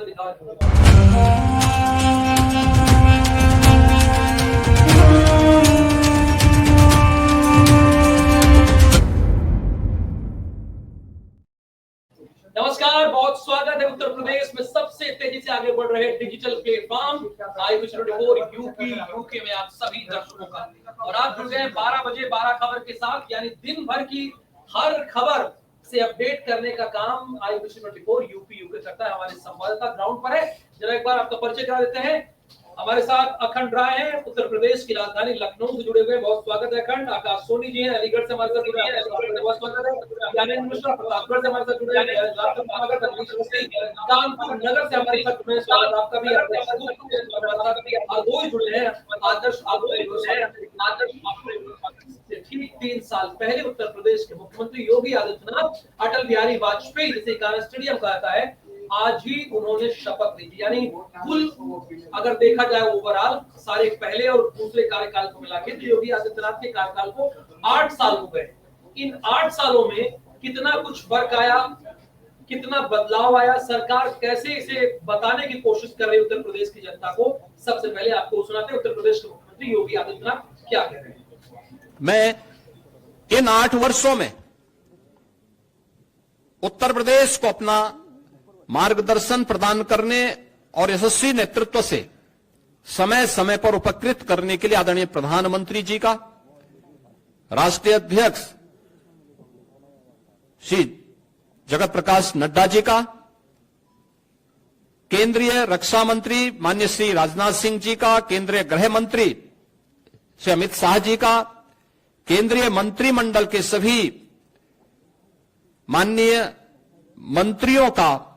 से दिखाओ। नमस्कार, बहुत स्वागत है उत्तर प्रदेश में सबसे तेजी से आगे बढ़ रहे digital platform i24 UP UK में आप सभी दर्शकों का। और आप जुड़ गए 12 बजे 12 खबर के साथ, यानी दिन भर की हर खबर से अपडेट करने का काम i24 यूपी यूके करता है। हमारे संवाददाता ग्राउंड पर है, जरा एक बार आपका परिचय करा देते हैं। हमारे साथ अखंड राय हैं, उत्तर प्रदेश की राजधानी लखनऊ से जुड़े हुए, बहुत स्वागत है अखंड। आकाश सोनी जी हैं, अलीगढ़ से हमारे साथ जुड़े हैं, बहुत स्वागत है। ज्ञानेंद्र मिश्रा प्रतापगढ़ से हमारे साथ जुड़े हैं, कानपुर नगर से हमारे साथ जुड़े हैं, स्वागत आपका भी। और दो जुड़े हैं, आदर्श ठीक 3 साल पहले उत्तर प्रदेश के मुख्यमंत्री योगी आदित्यनाथ अटल बिहारी वाजपेयी, जिसे कान्हा स्टेडियम कहता है, आज ही उन्होंने शपथ ली थी। यानी कुल अगर देखा जाए ओवरऑल सारे पहले और दूसरे कार्यकाल को मिला के योगी आदित्यनाथ के कार्यकाल को 8 साल हो गए। इन 8 सालों में कितना कुछ फर्क आया, कितना बदलाव आया, सरकार कैसे इसे बताने की कोशिश कर रही है उत्तर प्रदेश की जनता को, सबसे पहले आपको सुनाते हैं उत्तर प्रदेश के मुख्यमंत्री योगी आदित्यनाथ क्या कह रहे हैं। मैं इन 8 वर्षों में उत्तर प्रदेश को अपना मार्गदर्शन प्रदान करने और यशस्वी नेतृत्व से समय समय पर उपकृत करने के लिए आदरणीय प्रधानमंत्री जी का, राष्ट्रीय अध्यक्ष श्री जगत प्रकाश नड्डा जी का, केंद्रीय रक्षा मंत्री माननीय श्री राजनाथ सिंह जी का, केंद्रीय गृह मंत्री श्री अमित शाह जी का, केंद्रीय मंत्रिमंडल के सभी माननीय मंत्रियों का,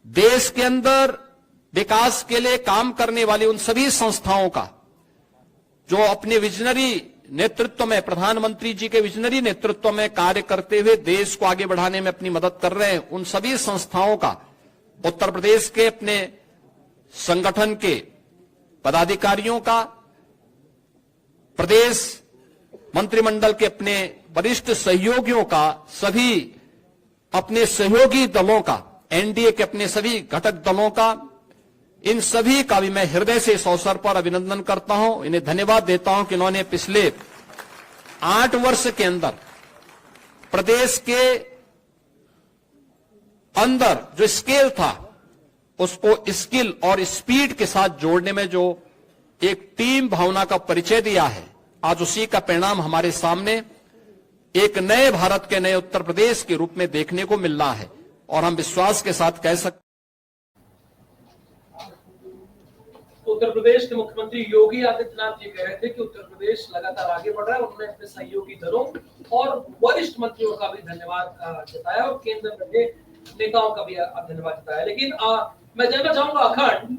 देश के अंदर विकास के लिए काम करने वाली उन सभी संस्थाओं का जो अपने विजनरी नेतृत्व में, प्रधानमंत्री जी के विजनरी नेतृत्व में कार्य करते हुए देश को आगे बढ़ाने में अपनी मदद कर रहे हैं, उन सभी संस्थाओं का, उत्तर प्रदेश के अपने संगठन के पदाधिकारियों का, प्रदेश मंत्रिमंडल के अपने वरिष्ठ सहयोगियों का, सभी अपने सहयोगी दलों का, एनडीए के अपने सभी घटक दलों का, इन सभी का भी मैं हृदय से इस अवसर पर अभिनंदन करता हूं, इन्हें धन्यवाद देता हूं कि इन्होंने पिछले 8 वर्ष के अंदर प्रदेश के अंदर जो स्केल था उसको स्किल और स्पीड के साथ जोड़ने में जो एक टीम भावना का परिचय दिया है, आज उसी का परिणाम हमारे सामने एक नए भारत के, नए उत्तर प्रदेश के रूप में देखने को मिल रहा है। और हम विश्वास के साथ कह सकते उत्तर प्रदेश के मुख्यमंत्री योगी आदित्यनाथ जी कह रहे थे कि उत्तर प्रदेश लगातार आगे बढ़ रहा है। उन्होंने अपने सहयोगी दलों और वरिष्ठ मंत्रियों का भी धन्यवाद जताया और केंद्र के नेताओं का भी धन्यवाद जताया। लेकिन मैं जानना चाहूंगा अखंड,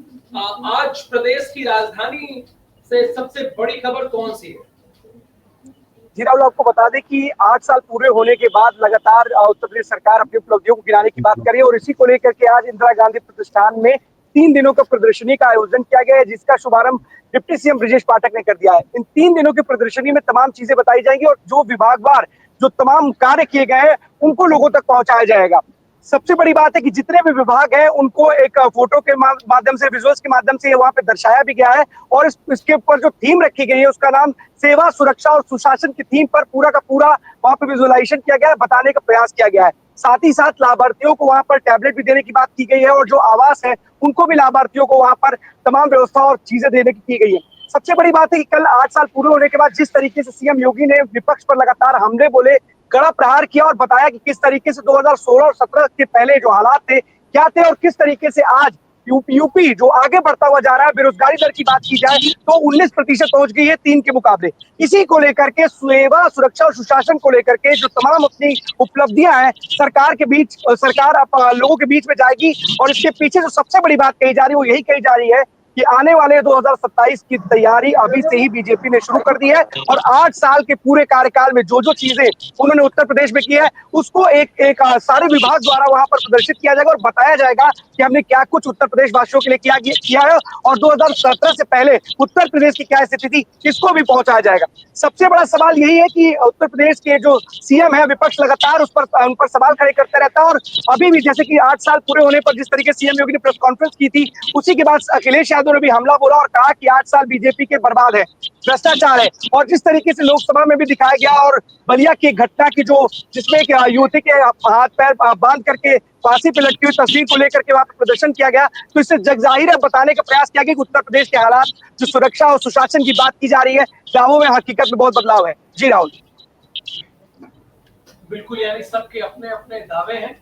आज प्रदेश की राजधानी से सबसे बड़ी खबर कौन सी है? जी राहुल, आपको बता दें कि 8 साल पूरे होने के बाद लगातार उत्तर प्रदेश सरकार अपनी उपलब्धियों को गिनाने की बात कर रही है और इसी को लेकर के आज इंदिरा गांधी प्रतिष्ठान में 3 दिनों का प्रदर्शनी का आयोजन किया गया है, जिसका शुभारंभ डिप्टी सीएम ब्रजेश पाठक ने कर दिया है। इन 3 दिनों की प्रदर्शनी में तमाम चीजें बताई जाएंगी और जो विभागवार जो तमाम कार्य किए गए हैं उनको लोगों तक पहुंचाया जाएगा। सबसे बड़ी बात है कि जितने भी विभाग हैं उनको एक फोटो के माध्यम से, विजुअल्स के माध्यम से वहां पे दर्शाया भी गया है और इसके ऊपर जो थीम रखी गई है उसका नाम सेवा, सुरक्षा और सुशासन की थीम पर पूरा का पूरा वहां पे विजुअलाइजेशन किया गया है, बताने का प्रयास किया गया है। साथ ही साथ लाभार्थियों को वहां पर टैबलेट भी देने की बात की गई है और जो आवास है उनको भी लाभार्थियों को वहां पर तमाम व्यवस्था और चीजें देने की गई है। सबसे बड़ी बात है कि कल 8 साल पूरे होने के बाद जिस तरीके से सीएम योगी ने विपक्ष पर लगातार हमले बोले, कड़ा प्रहार किया और बताया कि किस तरीके से 2016 और 17 के पहले जो हालात थे क्या थे और किस तरीके से आज यूपी जो आगे बढ़ता हुआ जा रहा है। बेरोजगारी दर की बात की जाए तो 19% पहुंच गई है 3 के मुकाबले। इसी को लेकर के सेवा, सुरक्षा और सुशासन को लेकर के जो तमाम अपनी उपलब्धियां हैं सरकार के बीच, सरकार लोगों के बीच में जाएगी और इसके पीछे जो सबसे बड़ी बात कही जा रही है वो यही कही जा रही है कि आने वाले 2027 की तैयारी अभी से ही बीजेपी ने शुरू कर दी है और 8 साल के पूरे कार्यकाल में जो जो चीजें उन्होंने उत्तर प्रदेश में की है उसको एक सारे विभाग द्वारा वहां पर प्रदर्शित किया जाएगा और बताया जाएगा कि हमने क्या कुछ उत्तर प्रदेश वासियों के लिए किया है और 2017 से पहले उत्तर प्रदेश की क्या स्थिति थी इसको भी पहुंचाया जाएगा। सबसे बड़ा सवाल यही है कि उत्तर प्रदेश के जो सीएम है विपक्ष लगातार उन पर सवाल खड़े करता रहता है और अभी भी जैसे कि 8 साल पूरे होने पर जिस तरीके सीएम योगी ने प्रेस कॉन्फ्रेंस की थी उसी के बाद अखिलेश यादव ने भी हमला बोला और कहा कि 8 साल बीजेपी के बर्बाद है, भ्रष्टाचार है। और जिस तरीके से लोकसभा में भी दिखाया गया और बलिया की घटना की जो जिसमें युवती के हाथ पैर बांध करके फांसी पे लटकी हुई तस्वीर को लेकर के वहां पर प्रदर्शन किया गया तो इससे जगजाहिर है बताने का प्रयास किया गया कि उत्तर प्रदेश के हालात जो सुरक्षा और सुशासन की बात की जा रही है गांवों में हकीकत में बहुत बदलाव है। जी राहुल। बिल्कुल, यानी सबके अपने अपने दावे हैं,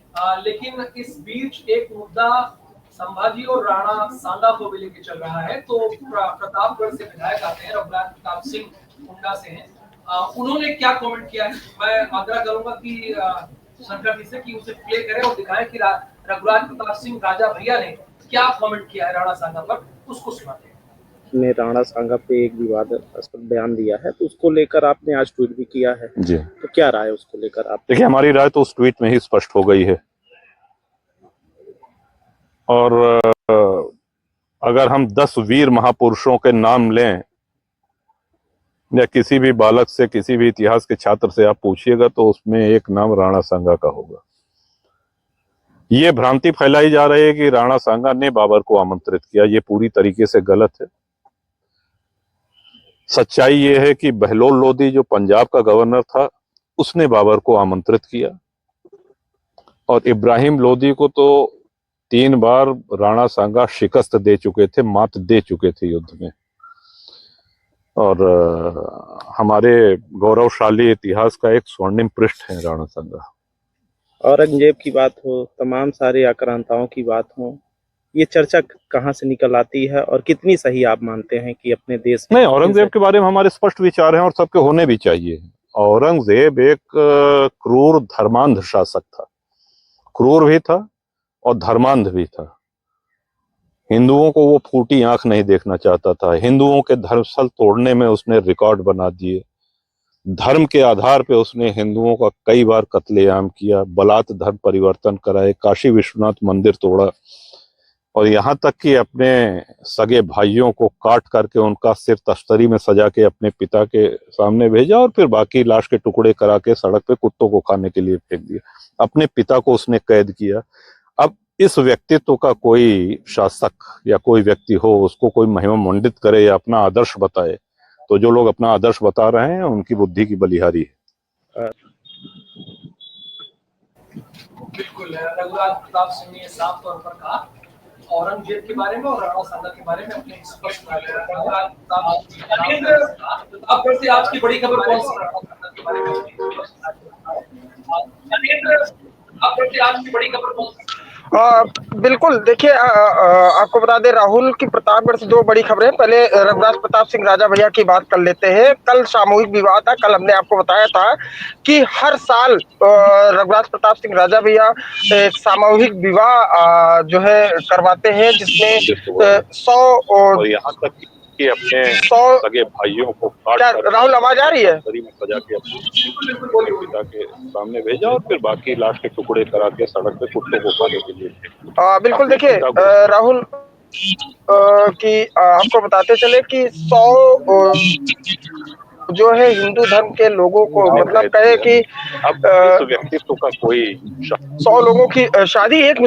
लेकिन इस बीच एक मुद्दा संभाजी और राणा सांगा को भी लेके चल रहा है। तो प्रतापगढ़ से विधायक आते हैं, रघुराज प्रताप सिंह उंडा से हैं, उन्होंने क्या कमेंट किया है मैं आग्रह करूंगा कि शंकर जी से कि उसे प्ले करें और दिखाएं कि रघुराज प्रताप सिंह राजा भैया ने क्या कमेंट किया है राणा सांगा पर, उसको सुनाते हैं। ने राणा सांगा पे एक विवादास्पद बयान दिया है तो उसको लेकर आपने आज ट्वीट भी किया है जी, तो क्या राय उसको लेकर आप? देखिए हमारी राय तो उस ट्वीट में ही स्पष्ट हो गई है और अगर हम 10 वीर महापुरुषों के नाम लें या किसी भी बालक से किसी भी इतिहास के छात्र से आप पूछिएगा तो उसमें एक नाम राणा सांगा का होगा। ये भ्रांति फैलाई जा रही है कि राणा सांगा ने बाबर को आमंत्रित किया, ये पूरी तरीके से गलत है। सच्चाई ये है कि बहलोल लोधी जो पंजाब का गवर्नर था उसने बाबर को आमंत्रित किया और इब्राहिम लोधी को तो 3 बार राणा सांगा शिकस्त दे चुके थे, मात दे चुके थे युद्ध में। और हमारे गौरवशाली इतिहास का एक स्वर्णिम पृष्ठ है राणा सांगा। औरंगजेब की बात हो, तमाम सारे आक्रांताओं की बात हो, ये चर्चा कहाँ से निकल आती है और कितनी सही आप मानते हैं कि अपने देश में? नहीं, औरंगजेब के बारे में हमारे स्पष्ट विचार हैं और सबके होने भी चाहिए। औरंगजेब एक क्रूर धर्मांध शासक था, क्रूर भी था और धर्मांध भी था। हिंदुओं को वो फूटी आंख नहीं देखना चाहता था, हिंदुओं के धर्मस्थल तोड़ने में उसने रिकॉर्ड बना दिए, धर्म के आधार पे उसने हिंदुओं का कई बार कत्लेआम किया, बलात् धर्म परिवर्तन कराए, काशी विश्वनाथ मंदिर तोड़ा और यहाँ तक कि अपने सगे भाइयों को काट करके उनका सिर तश्तरी में सजा के अपने पिता के सामने भेजा और फिर बाकी लाश के टुकड़े करा के सड़क पे कुत्तों को खाने के लिए फेंक दिया। अपने पिता को उसने कैद किया। अब इस व्यक्तित्व का कोई शासक या कोई व्यक्ति हो उसको कोई महिमा मंडित करे या अपना आदर्श बताए तो जो लोग अपना आदर्श बता रहे हैं उनकी बुद्धि की बलिहारी है। बिल्कुल, रघुराज प्रताप सिंह ने साफ तौर पर कहा औरंगजेब के बारे में और राणा सांगा के बारे में अपने स्पष्ट प्रतापगढ़ से आज की बड़ी खबर कौन सी के बारे में आज की बड़ी खबर कौन सी? बिल्कुल, देखिए आपको बता दें राहुल की प्रतापगढ़ से 2 बड़ी खबरें। पहले रघुराज प्रताप सिंह राजा भैया की बात कर लेते हैं। कल सामूहिक विवाह था, कल हमने आपको बताया था कि हर साल रघुराज प्रताप सिंह राजा भैया एक सामूहिक विवाह जो है करवाते हैं जिसमें 100 और यहाँ तक कि अपने 100 सगे भाइयों को क्या राहुल आवाज आ रही है? सजा के अपने पिता के सामने भेजा और फिर बाकी लाश के टुकड़े करा के सड़क पे कुत्तों को खाने के लिए। बिल्कुल, देखिए राहुल कि आपको बताते चले कि 100 जो है हिंदू धर्म के लोगों को मतलब कहे कि व्यक्तित्व का कोई 100 लोगों की शादी एक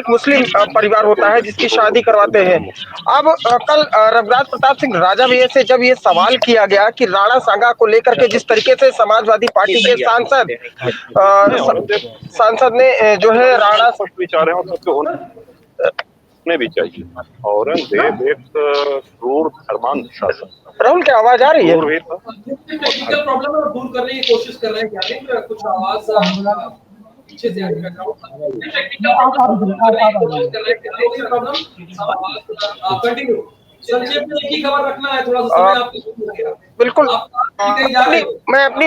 मुस्लिम परिवार होता है जिसकी शादी करवाते हैं। अब कल रघुराज प्रताप सिंह राजा भैया से जब ये सवाल किया गया कि राणा सांगा को लेकर के जिस तरीके से समाजवादी पार्टी के सांसद ने जो है राणा विचार है और सबके होने भी चाहिए। औरंगजेब एक क्रूर धर्मांध शासक। राहुल की आवाज आ रही है? टेक्निकल प्रॉब्लम है, दूर करने की कोशिश कर रहे हैं क्या कुछ आवाज पीछे से आ रही है। Technical problem continue. संक्षेप में एक ही खबर रखना है, थोड़ा सा समय आपके शुरू हो गया। बिल्कुल, मैं अपनी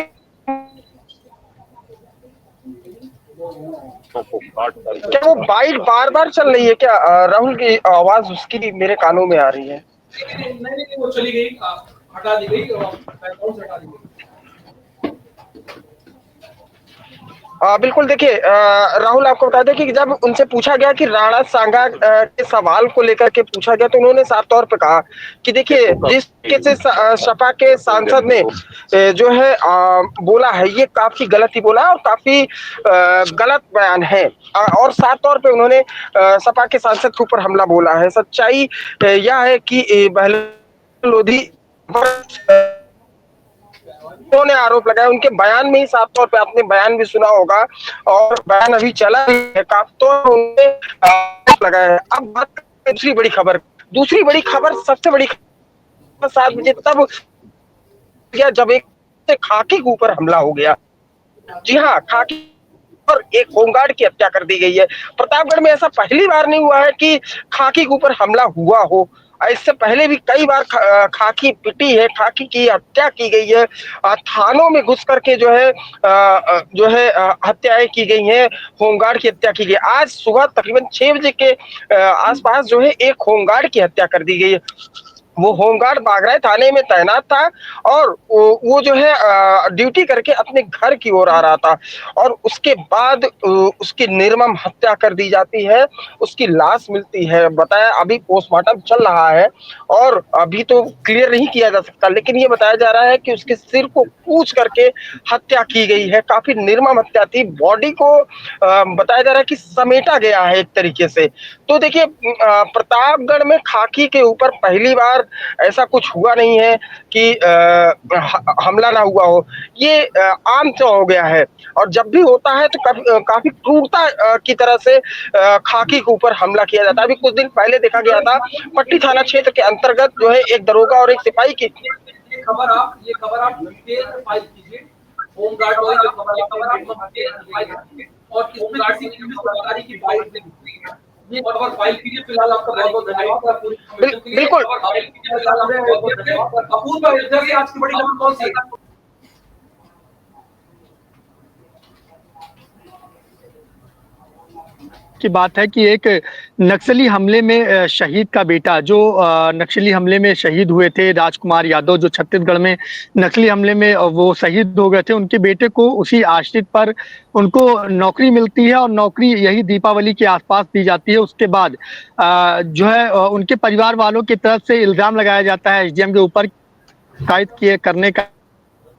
को काट कर क्या वो बाइट बार बार चल रही है क्या? राहुल की आवाज उसकी मेरे कानों में आ रही है। नहीं, वो चली गई, हटा दी गई और बैकग्राउंड से हटा दी गई। बिल्कुल देखिए, राहुल आपको बता दें कि जब उनसे पूछा गया कि राणा सांगा के सवाल को लेकर के पूछा गया, तो उन्होंने साफ तौर पे कहा कि देखिए, जिस तरीके से सपा के सांसद ने जो है बोला है, ये काफी गलत ही बोला है और काफी गलत बयान है। और साफ तौर पे उन्होंने सपा के सांसद के ऊपर हमला बोला है। सच्चाई यह है कि बहलोल लोधी उन्होंने आरोप लगाया, उनके बयान में ही साफ तौर पे आपने बयान भी सुना होगा और बयान अभी चला है, काफी तो उन्होंने आरोप लगाया है। अब बात करें दूसरी बड़ी खबर, सबसे बड़ी खबर 7 बजे तब गया जब एक खाकी के ऊपर हमला हो गया। जी हाँ, खाकी और एक होमगार्ड की हत्या कर दी गई है। प्रतापगढ़ में ऐसा पहली बार नहीं हुआ है कि खाकी के ऊपर हमला हुआ हो। इससे पहले भी कई बार खाकी पिटी है, खाकी की हत्या की गई है, थानों में घुस करके जो है हत्याएं की गई हैं, होमगार्ड की हत्या की गई। आज सुबह तकरीबन 6 बजे के आसपास जो है एक होमगार्ड की हत्या कर दी गई है। वो होमगार्ड बागराय थाने में तैनात था और वो जो है ड्यूटी करके अपने घर की ओर आ रहा था और उसके बाद उसकी निर्मम हत्या कर दी जाती है। उसकी लाश मिलती है, बताया अभी पोस्टमार्टम चल रहा है और अभी तो क्लियर नहीं किया जा सकता, लेकिन ये बताया जा रहा है कि उसके सिर को कूच करके हत्या की गई है। काफी निर्मम हत्या थी। बॉडी को बताया जा रहा है कि समेटा गया है एक तरीके से। तो देखिए, प्रतापगढ़ में खाकी के ऊपर पहली बार ऐसा कुछ हुआ नहीं है कि हमला ना हुआ हो। ये आम तो हो गया है और जब भी होता है तो काफी क्रूरता की तरह से खाकी के ऊपर हमला किया जाता है। अभी कुछ दिन पहले देखा गया था पट्टी थाना क्षेत्र के अंतर्गत जो है एक दरोगा और एक सिपाही की ये खबर आप डिटेल में फाइल कीजिए। होमगार्ड वाली जो खबर आप डिटेल में फाइल कीजिए और इसमें किसी पुलिस अधिकारी की बाइट नहीं है। ये खबर फाइल कीजिए। फिलहाल आपका बहुत-बहुत धन्यवाद और पूरी इन्फॉर्मेशन के लिए। बिल्कुल। फाइल कीजिए। फिलहाल आपका बहुत-बहुत धन्यवाद। अपूर्व, अयोध्या से आज की बड़ी खबर कौन सी है? की बात है कि एक नक्सली हमले में शहीद का बेटा, जो नक्सली हमले में शहीद हुए थे, राजकुमार यादव, जो छत्तीसगढ़ में नक्सली हमले में वो शहीद हो गए थे, उनके बेटे को उसी आश्रित पर उनको नौकरी मिलती है और नौकरी यही दीपावली के आसपास दी जाती है। उसके बाद जो है उनके परिवार वालों की तरफ से इल्जाम लगाया जाता है एसडीएम के ऊपर, शिकायत किए करने का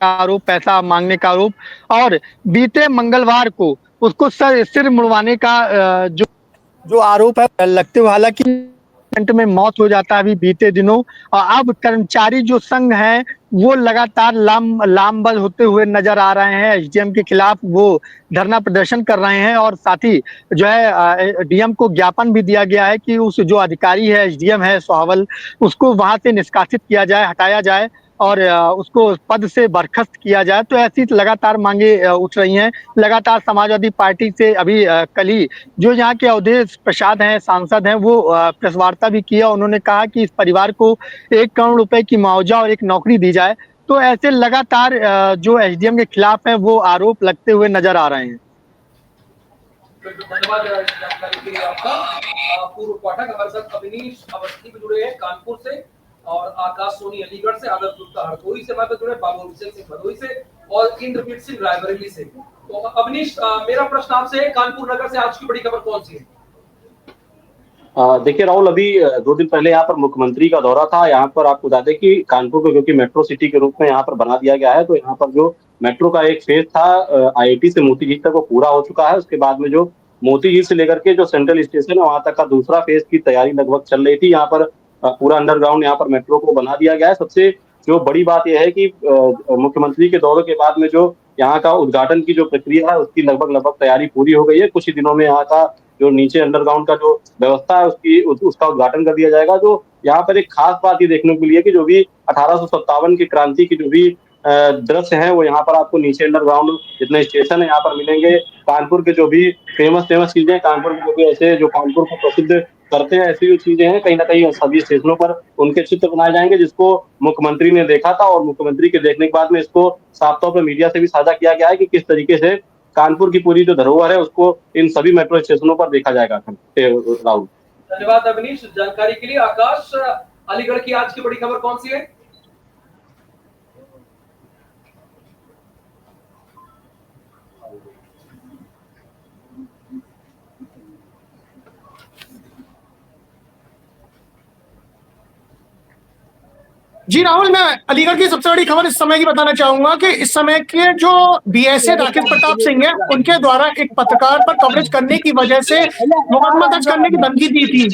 आरोप, पैसा मांगने का आरोप, और बीते मंगलवार को उसको सिर मुड़वाने का जो आरोप है लगते हुए, हालांकि में मौत हो जाता है अभी बीते दिनों। और अब कर्मचारी जो संघ है वो लगातार लामबंद होते हुए नजर आ रहे हैं। एसडीएम के खिलाफ वो धरना प्रदर्शन कर रहे हैं और साथ ही जो है डीएम को ज्ञापन भी दिया गया है कि उस जो अधिकारी है, एसडीएम है सोहावल, उसको वहां से निष्कासित किया जाए, हटाया जाए और उसको पद से बर्खास्त किया जाए। तो ऐसी लगातार मांगे उठ रही हैं। लगातार समाजवादी पार्टी से अभी कल ही जो यहाँ के अवधेश प्रसाद हैं, सांसद हैं, वो प्रेस वार्ता भी किया। उन्होंने कहा कि इस परिवार को 1 करोड़ रुपए की मुआवजा और एक नौकरी दी जाए। तो ऐसे लगातार जो एसडीएम के खिलाफ है वो आरोप लगते हुए नजर आ रहे हैं। धन्यवाद जानकारी के लिए आपका। पूर्व पाठक हमारे साथ अवनीश अवस्थी भी जुड़े हैं कानपुर से और आकाश सोनी अलीगढ़ से, आदर्श गुप्ता हरदोई से हमारे जुड़े, बाबू अभिषेक सिंह भदोई से और इंद्रजीत सिंह रायबरेली से। तो अवनीश, मेरा प्रश्न आपसे है, कानपुर नगर से आज की बड़ी खबर कौन सी है? देखिए राहुल, अभी 2 दिन पहले यहाँ पर मुख्यमंत्री का दौरा था। यहाँ पर आपको बता दें कि कानपुर को क्योंकि मेट्रो सिटी के रूप में यहाँ पर बना दिया गया है, तो यहाँ पर जो मेट्रो का एक फेज था आईआईटी से मोती झील तक, वो पूरा हो चुका है। उसके बाद में जो मोती झील से लेकर के जो सेंट्रल स्टेशन है वहां तक का दूसरा फेज की तैयारी लगभग चल रही थी। यहाँ पर पूरा अंडरग्राउंड यहाँ पर मेट्रो को बना दिया गया है। सबसे जो बड़ी बात यह है कि मुख्यमंत्री के दौरे के बाद में जो यहाँ का उद्घाटन की जो प्रक्रिया है उसकी लगभग तैयारी पूरी हो गई है। कुछ ही दिनों में यहाँ का जो नीचे अंडरग्राउंड का जो व्यवस्था है उसका उद्घाटन कर दिया जाएगा। जो यहाँ पर एक खास बात ये देखने को मिली है कि जो भी 1857 की क्रांति की जो भी दृश्य है वो यहाँ पर आपको नीचे अंडरग्राउंड जितने स्टेशन है यहाँ पर मिलेंगे। कानपुर के जो भी फेमस चीजें, कानपुर के जो भी ऐसे जो कानपुर को प्रसिद्ध करते हैं ऐसी जो चीजें हैं, कहीं ना कहीं सभी स्टेशनों पर उनके चित्र बनाए जाएंगे, जिसको मुख्यमंत्री ने देखा था और मुख्यमंत्री के देखने के बाद में इसको साफ तौर पर मीडिया से भी साझा किया गया है कि किस तरीके से कानपुर की पूरी जो धरोहर है उसको इन सभी मेट्रो स्टेशनों पर देखा जाएगा। राहुल, धन्यवाद अवनीश जानकारी के लिए। आकाश, अलीगढ़ की आज की बड़ी खबर कौन सी है? जी राहुल, मैं अलीगढ़ की सबसे बड़ी खबर इस समय की बताना चाहूंगा कि इस समय के जो बीएसए राकेश प्रताप सिंह है, उनके द्वारा एक पत्रकार पर कवरेज करने की वजह से मुकदमा दर्ज करने की धमकी दी थी।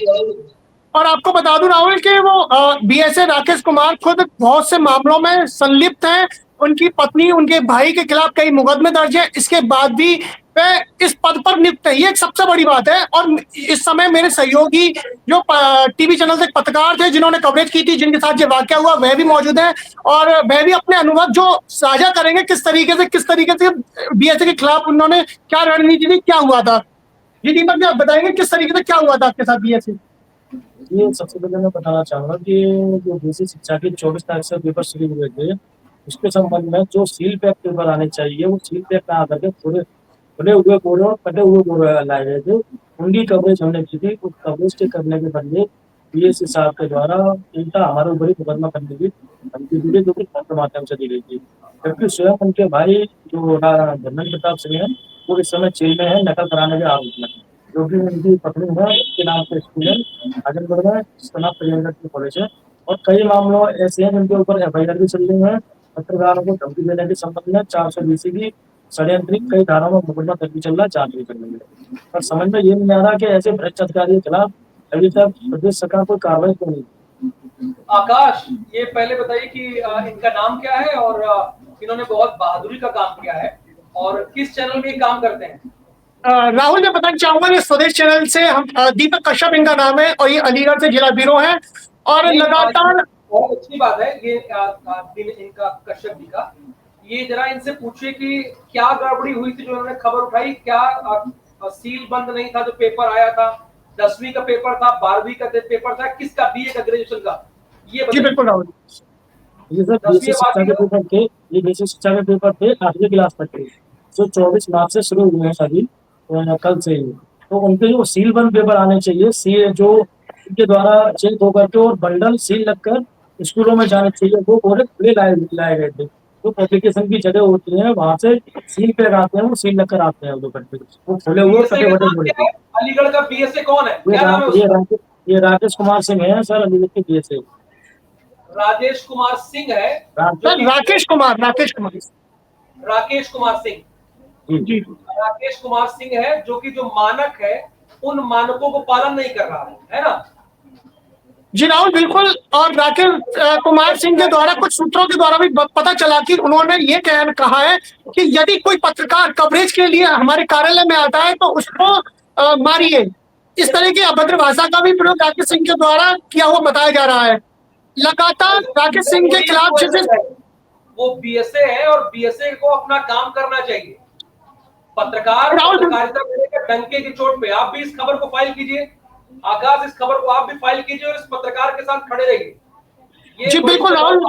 और आपको बता दूं राहुल कि वो बीएसए राकेश कुमार खुद बहुत से मामलों में संलिप्त हैं। उनकी पत्नी, उनके भाई के खिलाफ कई मुकदमे दर्ज है, इसके बाद भी वे इस पद पर नियुक्त है। ये एक सबसे बड़ी बात है। और इस समय मेरे सहयोगी जो टीवी चैनल से एक पत्रकार थे जिन्होंने कवरेज की थी, जिनके साथ ये वाकया हुआ, वह भी मौजूद है और वह भी अपने अनुभव जो साझा करेंगे किस तरीके से बीएसए के खिलाफ उन्होंने क्या रणनीति थी, क्या हुआ था। जी दीपक जी, आप बताएंगे किस तरीके से क्या हुआ था आपके साथ बीएसए? ये सबसे पहले मैं बताना चाहूंगा कि जो बेसिक शिक्षा के 24 तारीख से पेपर शुरू हुए थे, उसके संबंध में जो सील पैक पेपर आने चाहिए वो सील पैक ना आकर के पूरे खुले हुए बोर्ड और कटे हुए बोर्ड लाए गए थे। उनकी कवरेज हमने की थी। उस कवरेज के करने के बदले बीएसए साहब के द्वारा उल्टा हमारे ऊपर ही मुकदमा करने की धमकी दी गई, जो कि पत्र माध्यम से दी गई थी। जबकि स्वयं उनके भाई जो धर्मेंद्र प्रताप सिंह है वो इस समय जेल में है नकल कराने के आरोप में, जो कि उनकी पत्नी है, उसके नाम से स्कूल है आजमगढ़ में, जिसका नाम प्रियंका कॉलेज है। और कई मामलों ऐसे हैं जिनके ऊपर एफआईआर भी चल रही है। पत्रकारों को धमकी देने के संबंध में 420 की षड्यंत्रिक कई धाराओं में मुकदमा दर्ज भी चल रहा है, जांच भी चल रही है। और समझ में ये नहीं आ रहा कि ऐसे भ्रष्ट अधिकारियों के खिलाफ अभी तक प्रदेश सरकार कोई कार्रवाई क्यों नहीं। आकाश, ये पहले बताइए कि इनका नाम क्या है और इन्होंने बहुत बहादुरी का काम किया है और किस चैनल में काम करते हैं? राहुल, मैं बताना चाहूंगा ये स्वदेश चैनल से हम दीपक कश्यप इनका नाम है और ये अलीगढ़ से जिला ब्यूरो है। और लगातार बहुत अच्छी बात है ये इनका कश्यप जी का। ये जरा इनसे पूछिए कि क्या गड़बड़ी हुई थी जो उन्होंने खबर उठाई? क्या सील बंद नहीं था जो पेपर आया था? 10वीं का पेपर था, 12वीं का पेपर था, किसका, बीए का, ग्रेजुएशन का? ये जी बिल्कुल राहुल, ये सर बेसिक शिक्षा के पेपर थे। ये बेसिक शिक्षा के पेपर थे 8वीं क्लास तक के, जो 24 मार्च से शुरू हुए हैं सभी, कल से ही। तो उनके जो सील बंद पेपर आने चाहिए, सील जो उनके द्वारा चेक होकर के और बंडल सील लगकर स्कूलों में जाने चाहिए, वो पूरे खुले लाए गए थे। तो पब्लिकेशन की जगह होती है वहां से सील पे आते हैं, वो सील लगकर आते हैं, वो खुले हुए कटे बटे बोले। अलीगढ़ का बीएसए कौन है? ये राकेश कुमार सिंह है सर, अलीगढ़ के बीएसए। राजेश कुमार सिंह है? राकेश कुमार सिंह जी, राकेश कुमार सिंह है जो कि जो मानक है उन मानकों को पालन नहीं कर रहा है ना? जी राहुल, बिल्कुल। और राकेश कुमार सिंह के द्वारा कुछ सूत्रों के द्वारा भी पता चला कि उन्होंने ये कहा है कि यदि कोई पत्रकार कवरेज के लिए हमारे कार्यालय में आता है तो उसको मारिए। इस तरह की अभद्र भाषा का भी प्रयोग राकेश सिंह के द्वारा किया हुआ बताया जा रहा है। लगातार राकेश सिंह के खिलाफ वो बीएसए है और बीएसए को अपना काम करना चाहिए। पत्रकारिता डंके की चोट पे आप भी इस खबर को फाइल कीजिए। आकाश, इस खबर को आप भी फाइल कीजिए और इस पत्रकार के साथ खड़े रहिए। जी बिल्कुल राहुल,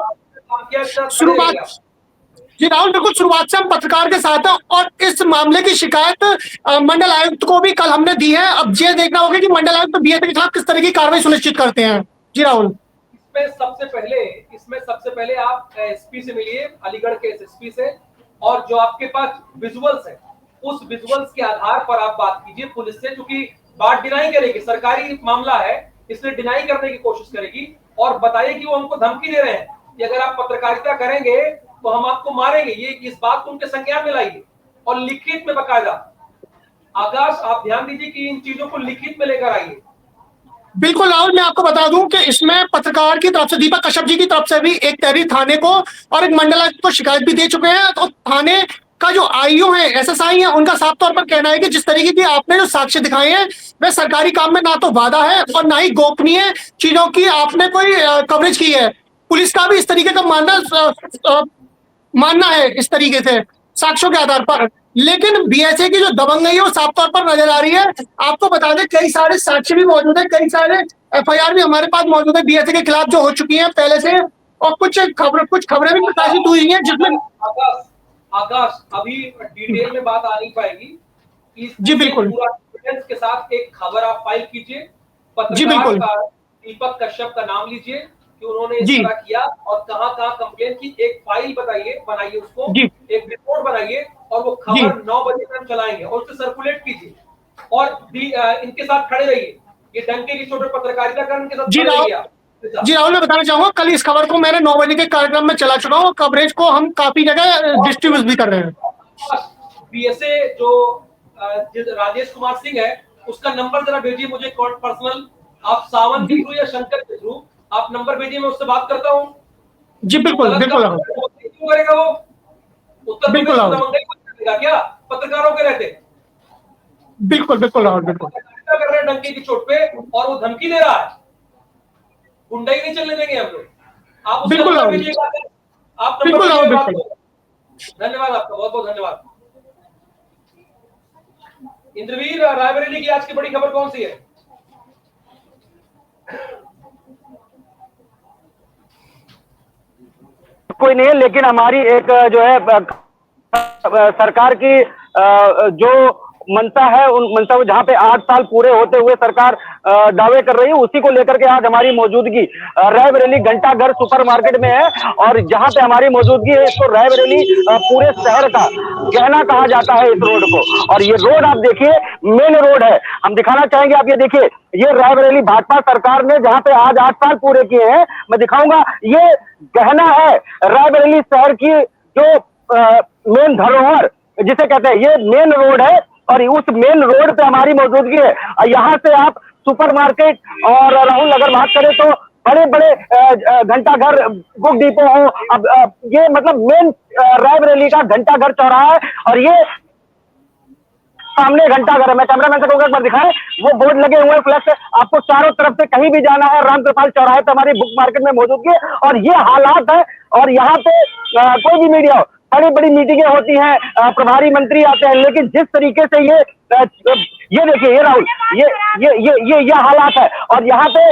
शुरुआत से हम पत्रकार के साथ हैं और इस मामले की शिकायत मंडल आयुक्त को भी कल हमने दी है। अब ये देखना होगा कि मंडल आयुक्त बीएसए के खिलाफ किस तरह की कार्रवाई सुनिश्चित करते हैं। जी राहुल, इसमें सबसे पहले आप एसपी से मिलिए, अलीगढ़ के एसएसपी से, और जो आपके पास विजुअल्स है उस विजुअल्स के आधार पर आप बात कीजिए पुलिस से, क्योंकि बात डिनाई करेगी, सरकारी मामला है इसलिए डिनाई करने की कोशिश करेगी और बताइए कि वो हमको धमकी दे रहे हैं कि अगर आप पत्रकारिता करेंगे तो हम आपको मारेंगे। ये इस बात को उनके संज्ञान में लाइए और लिखित में बकायदा। आकाश, आप ध्यान दीजिए कि इन चीजों को लिखित में लेकर आइए। बिल्कुल राहुल, मैं आपको बता दूं कि इसमें पत्रकार की तरफ से, दीपक कश्यप जी की तरफ से भी एक तहरीर थाने को और एक मंडल आयुक्त को शिकायत भी दे चुके हैं। तो थाने का जो आईओ है, एसएसआई है, उनका साफ तौर पर कहना है कि जिस तरीके की आपने जो साक्ष्य दिखाए हैं वह सरकारी काम में ना तो वादा है और ना ही गोपनीय चीजों की आपने कोई कवरेज की है। पुलिस का भी इस तरीके का मानना है इस तरीके से साक्ष्यों के आधार पर। लेकिन बीएसए की जो दबंगई है वो साफ तौर पर नजर आ रही है। आपको बता दें कई सारे साक्ष्य भी मौजूद है, कई सारे एफआईआर भी हमारे पास मौजूद है बीएसए के खिलाफ जो हो चुकी है पहले से, और कुछ खबरें भी प्रकाशित हुई है जिसमें आकाश, अभी डिटेल में बात आ नहीं पाएगी। जी बिल्कुल। पूरा एविडेंस के साथ एक खबर आप फाइल कीजिए। जी पत्रकार बिल्कुल। का दीपक कश्यप का नाम लीजिए कि उन्होंने इस जी। तरह किया और कहां कंप्लेन की, एक फाइल बनाइए उसको, जी। एक रिपोर्ट बनाइए और वो जी। खबर 9 बजे तक चलाएंगे और उसे सर्कुलेट कीजिए और इनके साथ खड़े रहिए। ये डंके की चोट पर पत्रकारिता कर, इनके साथ जी खड़े राहुल, रहिए आप। जी राहुल, मैं बताना चाहूंगा कल इस खबर को मैंने 9 बजे के कार्यक्रम में चला चुका हूँ। कवरेज को हम काफी जगह डिस्ट्रीब्यूट भी कर रहे हैं। बीएसए जो राजेश कुमार सिंह है, उसका नंबर जरा भेजिए मुझे पर्सनल। आप सावन के थ्रू या शंकर के थ्रू आप नंबर भेजिए, मैं उससे बात करता हूँ। जी बिल्कुल बिल्कुल राहुल, क्यों करेगा वो? उत्तर बिल्कुल प्रदेश में राहुल, दबंगई करेगा क्या पत्रकारों के रहते? बिल्कुल बिल्कुल राहुल, बिल्कुल कर रहे हैं डंके की चोट पे और वो धमकी दे रहा है। गुंडाई नहीं चलने देंगे हम लोग। आप उसका बिल्कुल नंबर राहुल, भेजिएगा, आप नंबर बिल्कुल राहुल, भेजिएगा। बिल्कुल। धन्यवाद आपका, बहुत बहुत धन्यवाद। इंद्रवीर, रायबरेली की आज की बड़ी खबर कौन सी है? कोई नहीं है, लेकिन हमारी एक जो है सरकार की जो मंशा है, उन मंशा को जहां पे 8 साल पूरे होते हुए सरकार दावे कर रही है, उसी को लेकर के आज हमारी मौजूदगी रायबरेली घंटाघर सुपरमार्केट में है। और जहां पे हमारी मौजूदगी है, इसको रायबरेली पूरे शहर का गहना कहा जाता है इस रोड को। और ये रोड आप देखिए, मेन रोड है। हम दिखाना चाहेंगे, आप ये देखिए, ये रायबरेली भाजपा सरकार ने जहां पे आज 8 साल पूरे किए हैं, मैं दिखाऊंगा, ये गहना है रायबरेली शहर की जो मेन धरोहर जिसे कहते हैं, ये मेन रोड है और उस मेन रोड पे हमारी मौजूदगी है। यहाँ से आप सुपरमार्केट और राहुल अगर बात करें तो बड़े बड़े घंटाघर, बुक डिपो हो, अब ये मतलब मेन रायबरेली का घंटाघर चौराहा है। और ये सामने घंटाघर है, मैं कैमरामैन से कहूंगा एक बार दिखाएं, वो बोर्ड लगे हुए हैं फ्लैक्स, आपको चारों तरफ से कहीं भी जाना है राम कृपाल चौराहे पे हमारी बुक मार्केट में मौजूदगी है। और ये हालात है। और यहाँ पे कोई भी मीडिया हो, बड़ी बड़ी मीटिंगें होती हैं, प्रभारी मंत्री आते हैं, लेकिन जिस तरीके से ये देखिए, ये राहुल, ये हालात है। और यहाँ पे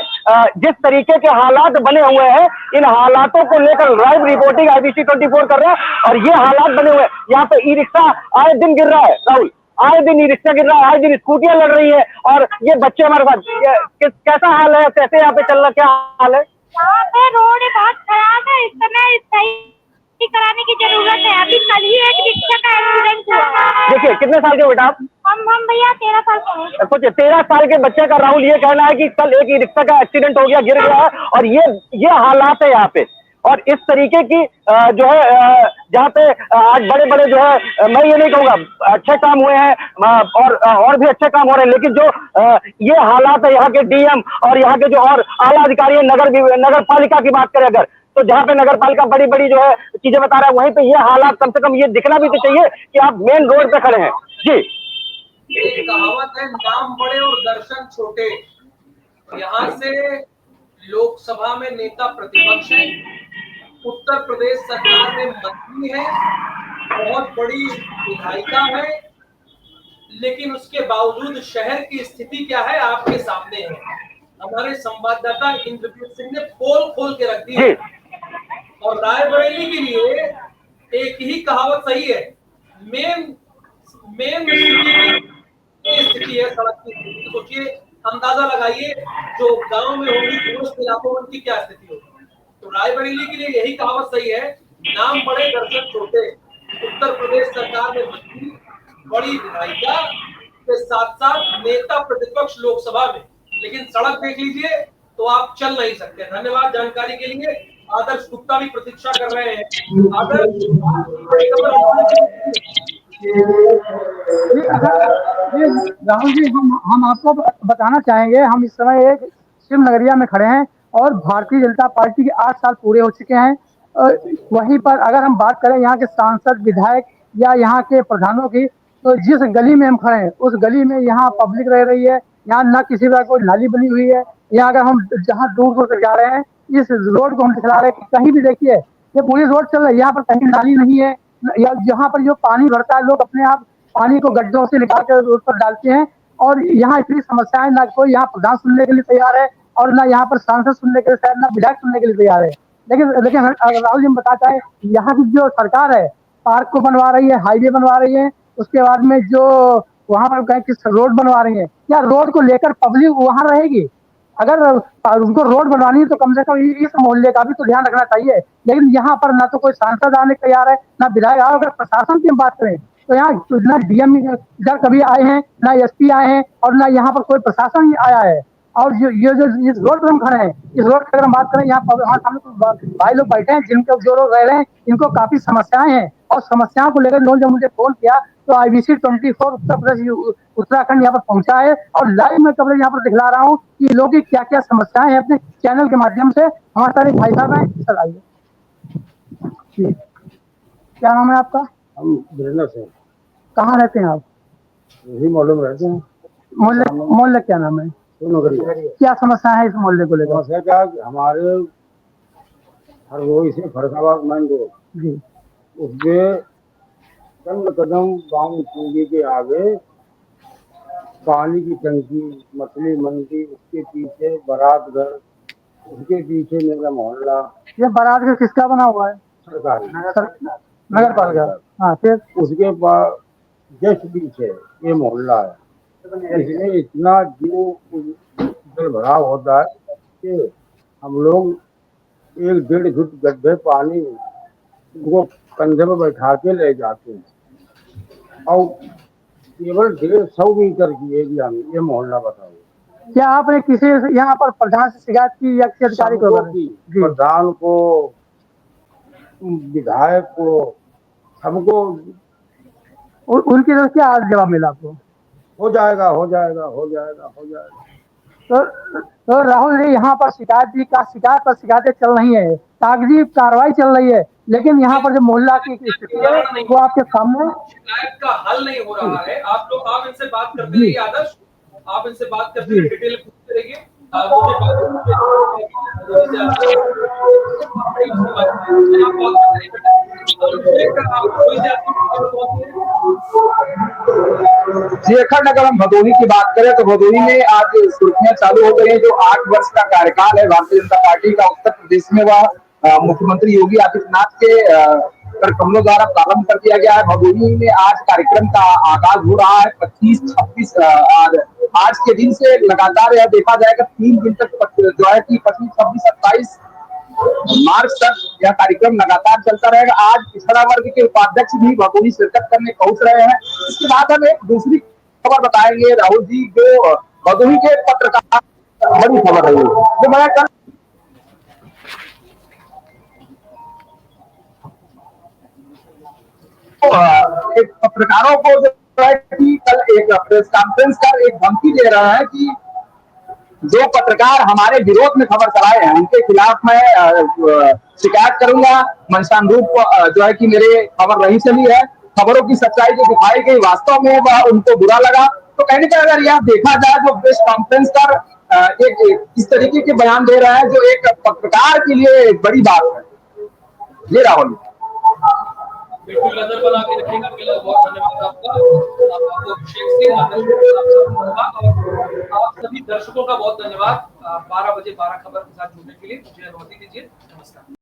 जिस तरीके के हालात बने हुए हैं, इन हालातों को लेकर लाइव रिपोर्टिंग IBC 24 कर रहा है। और ये हालात बने हुए हैं, यहाँ पे ई रिक्शा आए दिन गिर रहा है राहुल, आए दिन ई रिक्शा गिर रहा है, आए दिन स्कूटियां लड़ रही है। और ये बच्चे हमारे साथ, कैसा हाल है, कैसे यहाँ पे चल रहा, क्या हाल है? यहाँ पे रोड बहुत खराब है, इस समय सही कराने की जरूरत है। अभी कल ही एक रिक्शा का एक्सीडेंट हुआ। देखिए, कितने साल के हो बेटा आप? हम भैया 13 साल के हैं। सोचिए, 13 साल के बच्चे का राहुल ये कहना है कि कल एक ई रिक्शा का एक्सीडेंट हो गया, गिर गया है। और ये हालात है यहाँ पे। और इस तरीके की जो है जहाँ पे आज बड़े बड़े जो है, मैं ये नहीं कहूंगा अच्छे काम हुए हैं और भी अच्छे काम हो रहे हैं, लेकिन जो ये हालात है यहाँ के DM और यहाँ के जो और आला अधिकारी है, नगर पालिका की बात करें अगर, तो जहाँ पे नगर पालिका बड़ी बड़ी जो है चीजें बता रहा है, वहीं पे ये हालात कम से कम ये दिखना भी तो चाहिए कि आप मेन रोड पे खड़े हैं। जी, एक कहावत है, नाम बड़े और दर्शन छोटे। यहाँ से लोकसभा में नेता प्रतिपक्ष है, उत्तर प्रदेश सरकार में मंत्री है, बहुत बड़ी विधायिका है, लेकिन उसके बावजूद शहर की स्थिति क्या है आपके सामने है। हमारे संवाददाता इंद्रजीत सिंह ने पोल खोल के रख दी है। और रायबरेली के लिए एक ही कहावत सही है, मेन स्थिति है सड़क की स्थिति। सोचिए, अंदाजा लगाइए, जो गांव में होगी, दूरस्थ इलाकों में उनकी क्या स्थिति होगी। तो रायबरेली के लिए यही कहावत सही है, नाम बड़े दर्शन छोटे। उत्तर प्रदेश सरकार में मंत्री, बड़ी विधायिका के साथ साथ नेता प्रतिपक्ष लोकसभा में, लेकिन सड़क देख लीजिए तो आप चल नहीं सकते। धन्यवाद जानकारी के लिए। आदर्श गुप्ता भी प्रतीक्षा कर रहे हैं। आदर्श, राहुल जी, हम आपको बताना चाहेंगे, हम इस समय एक शिव नगरिया में खड़े हैं और भारतीय जनता पार्टी के 8 साल पूरे हो चुके हैं। वहीं पर अगर हम बात करें यहाँ के सांसद, विधायक या यहाँ के प्रधानों की, तो जिस गली में हम खड़े हैं उस गली में यहाँ पब्लिक रह रही है। यहाँ न किसी तरह कोई नाली बनी हुई है। यहाँ अगर हम जहाँ दूर तक जा रहे हैं, इस रोड को हम दिखला रहे हैं, कहीं भी देखिए ये पूरी रोड चल रही है, यहाँ पर कहीं नाली नहीं है। या यहाँ पर जो पानी भरता है, लोग अपने आप पानी को गड्ढों से निकाल कर रोड पर डालते हैं। और यहाँ इतनी समस्याएं, ना कोई यहाँ प्रधान सुनने के लिए तैयार है और ना यहाँ पर सांसद सुनने के लिए तैयार, ना विधायक सुनने के लिए तैयार है। लेकिन राहुल जी, हम बताता है, यहाँ की जो सरकार है पार्क को बनवा रही है, हाईवे बनवा रही है, उसके बाद में जो वहां पर कहीं किस रोड बनवा रही है, क्या रोड को लेकर पब्लिक वहां रहेगी? अगर उनको रोड बनवानी है तो कम से कम इस मोहल्ले का भी तो ध्यान रखना चाहिए। लेकिन यहाँ पर ना तो कोई सांसद आने को तैयार है, ना विधायक। अगर प्रशासन की हम बात करें तो यहाँ ना डीएम इधर कभी आए हैं, ना एसपी आए हैं, और ना यहाँ पर कोई प्रशासन आया है। और ये जो इस रोड पर हम खड़े हैं, इस रोड की अगर हम बात करें, यहाँ हमारे सामने भाई लोग बैठे हैं, जिनके जो लोग रह रहे हैं, इनको काफी समस्याएं हैं। और समस्याओं को लेकर इन्होंने जब मुझे फोन किया तो IBC 24 उत्तर प्रदेश उत्तराखंड यहाँ पर पहुंचा है, और लाइव में कवरेज यहाँ पर दिखला रहा हूँ कि लोगों की क्या क्या समस्याएं हैं अपने चैनल के माध्यम से। हमारे सारे भाई साहब हैं, सर आइए। क्या नाम है आपका? हम बिरला से। कहाँ रहते हैं आप? यही मोहल्ले में रहते हैं। मोहल्ले क्या नाम है? क्या समस्या है इस मोहल्ले को लेकर? समस्या क्या, हमारे हरदोई से फरसाबाद मेन रोड जी, उसके चंद कदम गांव चुंगी के आगे पानी की टंकी, मछली मंडी, उसके पीछे बारात घर, उसके पीछे मेरा मोहल्ला। ये बारात घर किसका बना हुआ है? सरकारी नगर पालिका। हाँ, फिर उसके पास जस्ट पीछे ये मोहल्ला है। इसमें इतना जल भराव होता है कि हम लोग 1-1.5 फुट गड्ढे पानी उनको कंधे पर बैठा के ले जाते हैं, और केवल 150 मीटर की एरिया में ये मोहल्ला बताओ। क्या आपने किसी यहाँ पर प्रधान से शिकायत की या किसी अधिकारी को? प्रधान को, विधायक को, सबको। उनकी तरफ क्या जवाब मिला आपको? हो जाएगा, हो जाएगा, हो जाएगा, हो जाएगा। तो राहुल जी, यहाँ पर शिकायत पर शिकायतें चल रही है, कागजी कार्रवाई चल रही है, लेकिन यहाँ पर जो मोहल्ला की स्थिति है वो आपके सामने। शिकायत का हल नहीं हो रहा है। आप इनसे बात करते रहिए आदर्श, आप इनसे बात करते रहिए, डिटेल पूछते रहिए। जी, अखंड अगर हम भदोही की बात करें तो भदोही में आज सुर्खियां चालू हो गई है। जो 8 वर्ष का कार्यकाल है भारतीय जनता पार्टी का उत्तर प्रदेश में, वह मुख्यमंत्री योगी आदित्यनाथ के कमलों द्वारा प्रारंभ कर दिया गया है। भदोही में आज कार्यक्रम का आगाज हो रहा है। 25-26 आज के दिन से लगातार यह देखा जाएगा 3 दिन तक जो है कि 25, 26, 27 मार्च तक यह कार्यक्रम लगातार चलता रहेगा। आज पिछड़ा वर्ग के उपाध्यक्ष भी भदोही शिरकत करने पहुंच रहे हैं। इसके बाद हम एक दूसरी खबर बताएंगे राहुल जी, जो भदोही के पत्रकार, बड़ी खबर रही जो मैं कल एक पत्रकारों को जो है कि कल एक प्रेस कॉन्फ्रेंस कर एक धमकी दे रहा है कि जो पत्रकार हमारे विरोध में खबर चलाए हैं उनके खिलाफ मैं शिकायत करूंगा। मनसान रूप जो है कि मेरे खबर नहीं चली है, खबरों की सच्चाई जो दिखाई गई वास्तव में वह उनको बुरा लगा। तो कहने का अगर यह देखा जाए जो प्रेस कॉन्फ्रेंस कर एक इस तरीके के बयान दे रहा है जो एक पत्रकार के लिए बड़ी बात है। ये राहुल बिल्कुल नजर बना के रखेंगे। बहुत धन्यवाद आपका, अभिषेक सिंह, और आप सभी दर्शकों का बहुत धन्यवाद। 12 बजे 12 खबर के साथ जुड़ने के लिए मुझे अनुमति दीजिए। नमस्कार।